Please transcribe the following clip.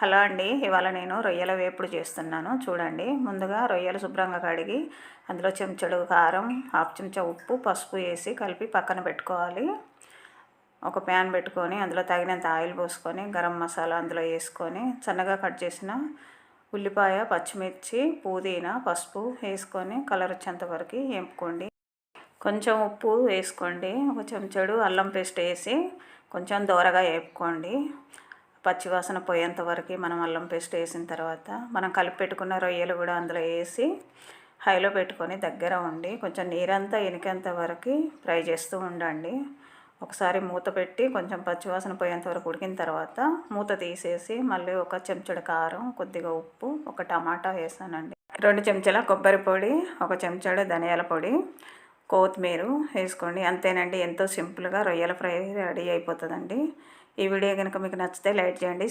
Hello అండి, ఇవాళ నేను రొయ్యల వేపుడు చేస్తున్నాను. చూడండి, ముందుగా రొయ్యలు శుభ్రంగా కడిగి అందులో చెంచాడు కారం, హాఫ్ చెంచా ఉప్పు, పసుపు వేసి కలిపి పక్కన పెట్టుకోవాలి. ఒక ప్యాన్ పెట్టుకొని అందులో తగినంత ఆయిల్ పోసుకొని గరం మసాలా అందులో వేసుకొని సన్నగా కట్ చేసిన ఉల్లిపాయ, పచ్చిమిర్చి, పుదీనా, పసుపు వేసుకొని కలర్ వచ్చేంత వరకు వేపుకోండి. కొంచెం ఉప్పు వేసుకోండి. ఒక చెంచాడు అల్లం పేస్ట్ వేసి కొంచెం దోరగా వేపుకోండి. పచ్చివాసన పోయేంత వరకు మనం అల్లం పేస్ట్ వేసిన తర్వాత మనం కలిపి పెట్టుకున్న రొయ్యలు కూడా అందులో వేసి హైలో పెట్టుకొని దగ్గర ఉండి కొంచెం నీరంతా ఇనికేంత వరకు ఫ్రై చేస్తూ ఉండండి. ఒకసారి మూత పెట్టి కొంచెం పచ్చివాసన పోయేంత వరకు ఉడికిన తర్వాత మూత తీసేసి మళ్ళీ ఒక చెంచాడు కారం, కొద్దిగా ఉప్పు, ఒక టమాటా వేసానండి. 2 చెంచాల కొబ్బరి పొడి, ఒక చెంచాడు ధనియాల పొడి, కొత్తిమీర వేసుకోండి. అంతేనండి, ఎంతో సింపుల్గా రొయ్యల ఫ్రై రెడీ అయిపోతుందండి. ఈ వీడియో కనుక మీకు నచ్చితే లైక్ చేయండి.